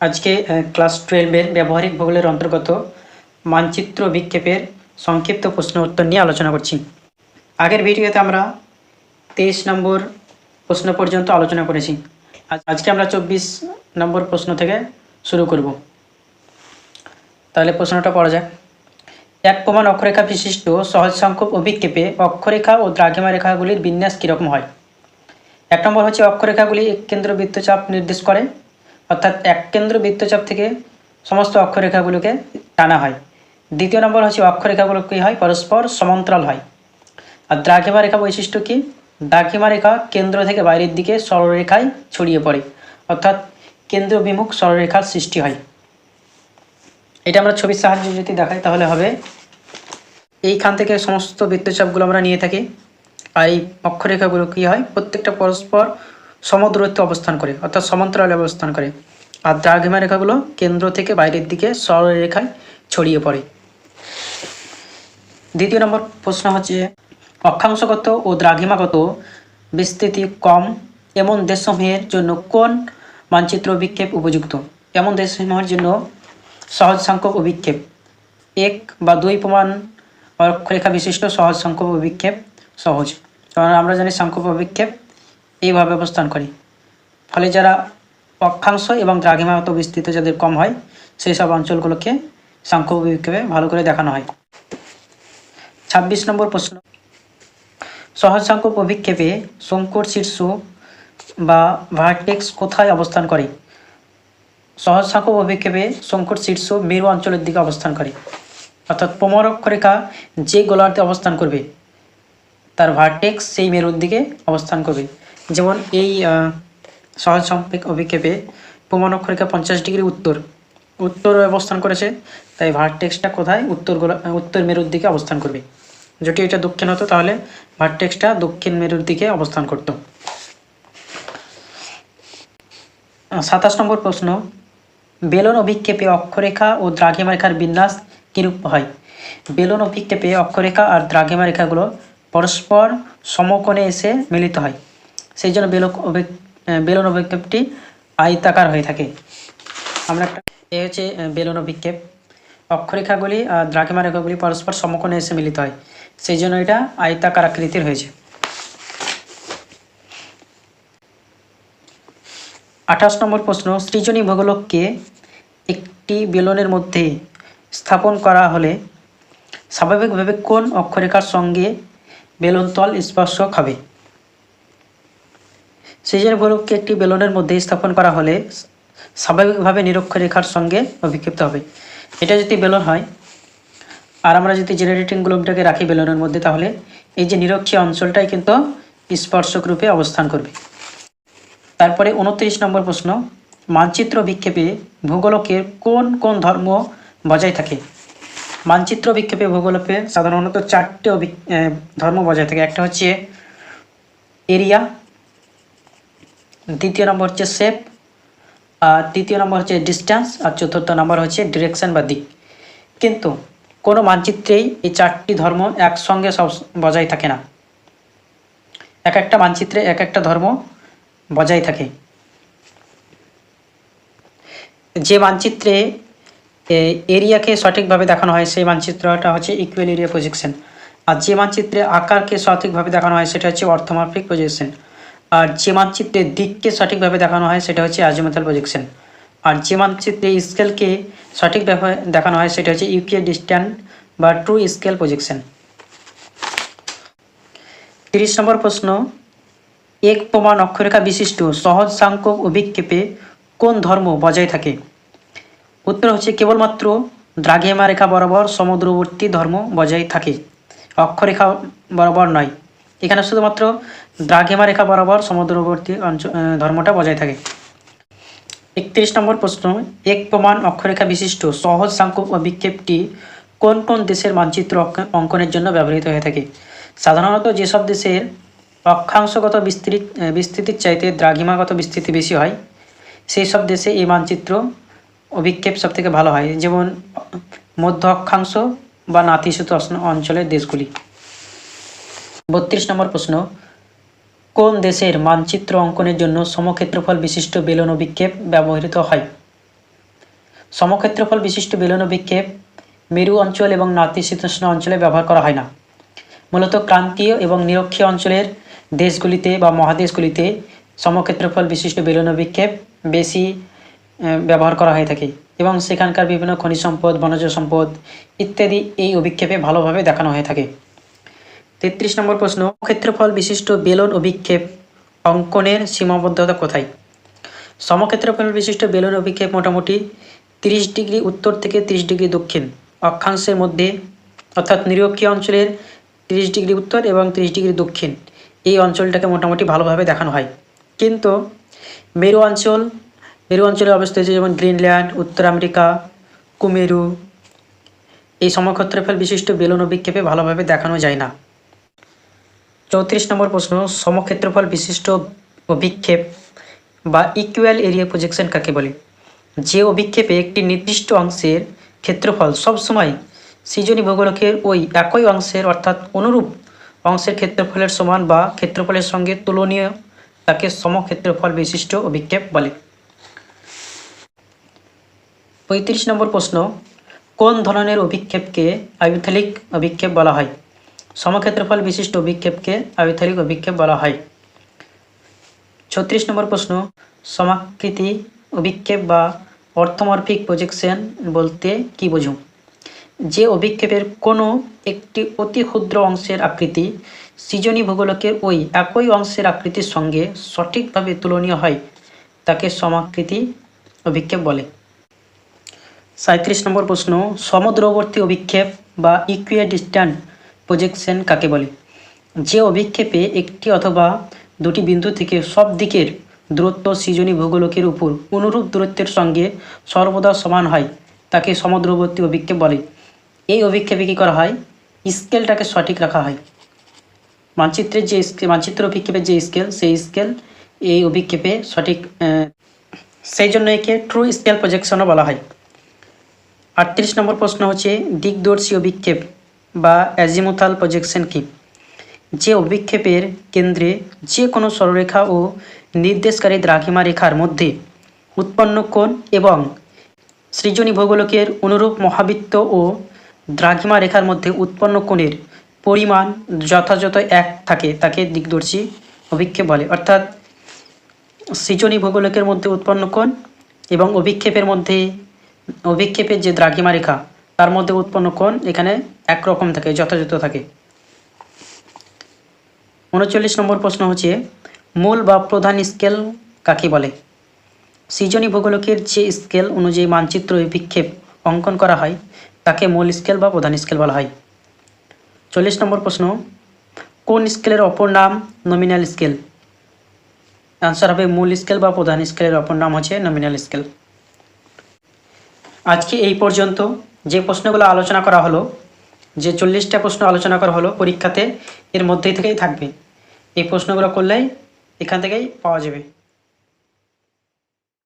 আজকে ক্লাস 12-এর ব্যবহারিক ভূগোলের অন্তর্গত মানচিত্র বিক্ষেপের সংক্ষিপ্ত প্রশ্ন উত্তর নিয়ে আলোচনা করছি। আগের ভিডিওতে আমরা 23 নম্বর প্রশ্ন পর্যন্ত আলোচনা করেছি। আজকে আমরা 24 নম্বর প্রশ্ন থেকে শুরু করব। তাহলে প্রশ্নটা পড়া যাক। এক প্রমাণ অক্ষরেখা বিশিষ্ট সহজ সংখ্যক অভিক্ষেপে অক্ষরেখা ও দ্রাঘিমা রেখাগুলির বিন্যাস কীরকম হয়? 1 নম্বর হচ্ছে অক্ষরেখাগুলি এক কেন্দ্র বৃত্তচাপ নির্দেশ করে, অর্থাৎ এক কেন্দ্র বৃত্তচাপ থেকে সমস্ত অক্ষরেখাগুলোকে টানা হয়। 2 নম্বর হচ্ছে অক্ষরেখাগুলো কী হয়? পরস্পর সমান্তরাল হয়। আর দ্রাঘিমা রেখা বৈশিষ্ট্য কি? দ্রাঘিমা রেখা কেন্দ্র থেকে বাইরের দিকে সরলরেখায় ছড়িয়ে পড়ে, অর্থাৎ কেন্দ্র বিমুখ সরলরেখার সৃষ্টি হয়। এটা আমরা ছবির সাহায্যে যদি দেখাই তাহলে হবে, এইখান থেকে সমস্ত বৃত্তচাপগুলো আমরা নিয়ে থাকি, আর এই অক্ষরেখাগুলো কী হয়? প্রত্যেকটা পরস্পর সমদূরত্বে অবস্থান করে, অর্থাৎ সমান্তরালে অবস্থান করে। আর দ্রাঘিমা রেখাগুলো কেন্দ্র থেকে বাইরের দিকে সরলরেখায় ছড়িয়ে পড়ে। 2 নম্বর প্রশ্ন হচ্ছে, অক্ষাংশগত ও দ্রাঘিমাগত বিস্তৃতি কম এমন দেশসমূহের জন্য কোন মানচিত্র অভিক্ষেপ উপযুক্ত? এমন দেশসমূহের জন্য সহজ সংখ্যক অভিক্ষেপ 1 বা 2 প্রমাণ অক্ষরেখা বিশিষ্ট সহজ সংখ্যক অভিক্ষেপ সহজ। কারণ আমরা জানি সংখ্যক অভিক্ষেপ এইভাবে অবস্থান করে, ফলে যারা অক্ষাংশ এবং দ্রাঘিমাগত বিস্তৃত যাদের কম হয় সেই সব অঞ্চলগুলোকে সংখ্যক অভিক্ষেপে ভালো করে দেখানো হয়। 26 নম্বর প্রশ্ন, সহজ সংখ্যক অভিক্ষেপে শঙ্কুর শীর্ষ বা ভার্টেক্স কোথায় অবস্থান করে? সহজ সংখ্যক অভিক্ষেপে শঙ্কুর শীর্ষ মেরু অঞ্চলের দিকে অবস্থান করে, অর্থাৎ প্রমাণ অক্ষরেখা যে গোলার্ধে অবস্থান করবে তার ভার্টেক্স সেই মেরুর দিকে অবস্থান করবে। যেমন এই সহজ সংখ্যক অভিক্ষেপে প্রমাণ অক্ষরেখা 50 ডিগ্রি উত্তরে অবস্থান করেছে, তাই ভার্টেক্সটা কোথায়? উত্তর মেরুর দিকে অবস্থান করবে। যদি এটা দক্ষিণ হতো তাহলে ভার্টেক্সটা দক্ষিণ মেরুর দিকে অবস্থান করত। 27 নম্বর প্রশ্ন, বেলন অভিক্ষেপে অক্ষরেখা ও দ্রাঘিমা রেখার বিন্যাস কিরূপ হয়? বেলন অভিক্ষেপে অক্ষরেখা আর দ্রাঘিমা রেখাগুলো পরস্পর সমকোণে এসে মিলিত হয়, সেই জন্য বেলন অভিক্ষেপটি আয়তাকার হয়ে থাকে। আমরা এ হচ্ছে বেলন অভিক্ষেপ, অক্ষরেখাগুলি আর দ্রাঘিমা রেখাগুলি পরস্পর সমকোণে এসে মিলিত হয়, সেই জন্য এটা আয়তাকার আকৃতির হয়েছে। 28 নম্বর প্রশ্ন, সৃজনী ভূগোলককে একটি বেলনের মধ্যে স্থাপন করা হলে স্বাভাবিকভাবে কোন অক্ষরেখার সঙ্গে বেলন তল স্পর্শক হবে? সৃজনী ভূগোলককে একটি বেলনের মধ্যে স্থাপন করা হলে স্বাভাবিকভাবে নিরক্ষরেখার সঙ্গে অভিক্ষিপ্ত হবে। এটা যদি বেলন হয় আর আমরা যদি জেনারেটিং গ্লোবটাকে রাখি বেলনের মধ্যে, তাহলে এই যে নিরক্ষীয় অঞ্চলটাই কিন্তু স্পর্শক রূপে অবস্থান করবে। তারপরে 29 নম্বর প্রশ্ন, মানচিত্র বিক্ষেপে ভূগোলকের কোন কোন ধর্ম বজায় থাকে? মানচিত্র বিক্ষেপে ভূগোলকে সাধারণত 4টে ধর্ম বজায় থাকে। একটা হচ্ছে এরিয়া, 2 নম্বর হচ্ছে শেপ, আর 3 নম্বর হচ্ছে ডিস্ট্যান্স, আর 4 নম্বর হচ্ছে ডিরেকশন বা দিক। কিন্তু কোনো মানচিত্রেই এই 4টি ধর্ম একসঙ্গে সব বজায় থাকে না, এক একটা মানচিত্রে এক একটা ধর্ম বজায় থাকে। যে মানচিত্রে এরিয়াকে সঠিকভাবে দেখানো হয় সেই মানচিত্রটা হচ্ছে ইকুয়াল এরিয়া প্রজেকশন, আর যে মানচিত্রে আকারকে সঠিকভাবে দেখানো হয় সেটা হচ্ছে অর্থোমরফিক প্রজেকশন, আর যে মানচিত্রে দিককে সঠিকভাবে দেখানো হয় সেটা হচ্ছে আজিমুথাল প্রজেকশন, আর যে মানচিত্রে স্কেলকে সঠিকভাবে দেখানো হয় সেটা হচ্ছে ইকুইডিস্ট্যান্ট বা ট্রু স্কেল প্রজেকশন। 30 নম্বর প্রশ্ন, এক প্রমাণ অক্ষরেখা বিশিষ্ট সহজ সংখ্যক অভিক্ষেপে কোন ধর্ম বজায় থাকে? উত্তর হচ্ছে কেবলমাত্র দ্রাঘিমা রেখা বরাবর সমদূরবর্তী ধর্ম বজায় থাকে, অক্ষরেখা বরাবর নয়। এখানে শুধুমাত্র দ্রাঘিমা রেখা বরাবর সমদূরবর্তী ধর্মটা বজায় থাকে। 31 নম্বর প্রশ্ন, এক প্রমাণ অক্ষরেখা বিশিষ্ট সহজ সংখ্যক অভিক্ষেপটি কোন কোন দেশের মানচিত্র অঙ্কনের জন্য ব্যবহৃত হয়ে থাকে? সাধারণত যেসব দেশের অক্ষাংশগত বিস্তৃতির চাইতে দ্রাঘিমাগত বিস্তৃতি বেশি হয় সেই সব দেশে এই মানচিত্র অভিক্ষেপ সবথেকে ভালো হয়, যেমন মধ্য অক্ষাংশ বা নাতিশীতোষ্ণ অঞ্চলের দেশগুলি। 32 নম্বর প্রশ্ন, কোন দেশের মানচিত্র অঙ্কনের জন্য সমক্ষেত্রফল বিশিষ্ট বেলন অভিক্ষেপ ব্যবহৃত হয়? সমক্ষেত্রফল বিশিষ্ট বেলুন অভিক্ষেপ মেরু অঞ্চল এবং নাতিশীতোষ্ণ অঞ্চলে ব্যবহার করা হয় না। মূলত ক্রান্তীয় এবং নিরক্ষীয় অঞ্চলের দেশগুলিতে বা মহাদেশগুলিতে সমক্ষেত্রফল বিশিষ্ট বেলুন অভিক্ষেপ বেশি ব্যবহার করা হয়ে থাকে এবং সেখানকার বিভিন্ন খনিজ সম্পদ, বনজ সম্পদ ইত্যাদি এই অভিক্ষেপে ভালোভাবে দেখানো হয়ে থাকে। 33 নম্বর প্রশ্ন, ক্ষেত্রফল বিশিষ্ট বেলুন অভিক্ষেপ অঙ্কনের সীমাবদ্ধতা কোথায়? সমক্ষেত্রফল বিশিষ্ট বেলুন অভিক্ষেপ মোটামুটি 30 ডিগ্রি উত্তর থেকে 30 ডিগ্রি দক্ষিণ অক্ষাংশের মধ্যে, অর্থাৎ নিরক্ষীয় অঞ্চলের 30 ডিগ্রি উত্তর এবং 30 ডিগ্রি দক্ষিণ এই অঞ্চলটাকে মোটামুটি ভালোভাবে দেখানো হয়। কিন্তু মেরু অঞ্চলে অবস্থিত যেমন গ্রিনল্যান্ড, উত্তর আমেরিকা, কুমেরু এই সমক্ষেত্রফল বিশিষ্ট বেলুন অভিক্ষেপে ভালোভাবে দেখানো যায় না। 34 নম্বর প্রশ্ন, সমক্ষেত্রফল বিশিষ্ট অভিক্ষেপ বা ইকুয়াল এরিয়া প্রজেকশন কাকে বলে? যে অভিক্ষেপে একটি নির্দিষ্ট অংশের ক্ষেত্রফল সবসময় সৃজনী ভূগোলকের ওই একই অংশের অর্থাৎ অনুরূপ অংশের ক্ষেত্রফলের সমান বা ক্ষেত্রফলের সঙ্গে তুলনীয় তাকে সমক্ষেত্রফল বিশিষ্ট অভিক্ষেপ বলে। 35 নম্বর প্রশ্ন, কোন ধরনের অভিক্ষেপকে আয়ুথালিক অভিক্ষেপ বলা হয়? সমক্ষেত্রফল বিশিষ্ট অভিক্ষেপকে আয়ুথালিক অভিক্ষেপ বলা হয়। 36 নম্বর প্রশ্ন, সমাকৃতি অভিক্ষেপ বা অর্থমরফিক প্রজেকশন বলতে কি বোঝো? যে অভিক্ষেপের কোনো একটি অতি ক্ষুদ্র অংশের আকৃতি সৃজনী ভূগোলকের ওই একই অংশের আকৃতির সঙ্গে সঠিকভাবে তুলনীয় হয় তাকে সমাকৃতি অভিক্ষেপ বলে। 37 নম্বর প্রশ্ন, সমদূরবর্তী অভিক্ষেপ বা ইকুইডিস্ট্যান্ট প্রজেকশন কাকে বলে? যে অভিক্ষেপে একটি অথবা দুটি বিন্দু থেকে সব দিকের দূরত্ব সৃজনী ভূগোলকের উপর অনুরূপ দূরত্বের সঙ্গে সর্বদা সমান হয় তাকে সমদূরবর্তী অভিক্ষেপ বলে। এই অভিক্ষেপে কী করা হয়? স্কেলটাকে সঠিক রাখা হয়। মানচিত্র অভিক্ষেপের যে স্কেল, সেই স্কেল এই অভিক্ষেপে সঠিক, সেই জন্য একে ট্রু স্কেল প্রজেকশনও বলা হয়। 38 নম্বর প্রশ্ন হচ্ছে দিকদর্শী অভিক্ষেপ বা অ্যাজিমুথাল প্রজেকশন কি? যে অভিক্ষেপের কেন্দ্রে যে কোনো সরলরেখা ও নির্দেশকারী দ্রাঘিমা রেখার মধ্যে উৎপন্ন কোণ এবং সৃজনী ভূগোলকের অনুরূপ মহাবৃত্ত ও দ্রাঘিমা রেখার মধ্যে উৎপন্ন কোণের পরিমাণ যথাযথ এক থাকে তাকে দিকদর্শী অভিক্ষেপ বলে। অর্থাৎ সৃজনী ভূগোলকের মধ্যে উৎপন্ন কোণ এবং অভিক্ষেপের যে দ্রাঘিমা রেখা তার মধ্যে উৎপন্ন কোণ এখানে একরকম থাকে, যথাযথ থাকে। 39 নম্বর প্রশ্ন হচ্ছে মূল বা প্রধান স্কেল কাকে বলে? সৃজনী ভূগোলকের যে স্কেল অনুযায়ী মানচিত্র অভিক্ষেপ অঙ্কন করা হয় তাকে মূল স্কেল বা প্রধান স্কেল বলা হয়। 40 নম্বর প্রশ্ন, কোন স্কেলের অপর নাম নমিনাল স্কেল? আনসার হবে মূল স্কেল বা প্রধান স্কেলের অপর নাম হচ্ছে নমিনাল স্কেল। আজকে এই পর্যন্ত যে প্রশ্নগুলো আলোচনা করা হলো, যে 40টা প্রশ্ন আলোচনা করা হলো পরীক্ষাতে এর মধ্যেই থেকেই থাকবে। এই প্রশ্নগুলো করলেই এখান থেকেই পাওয়া যাবে।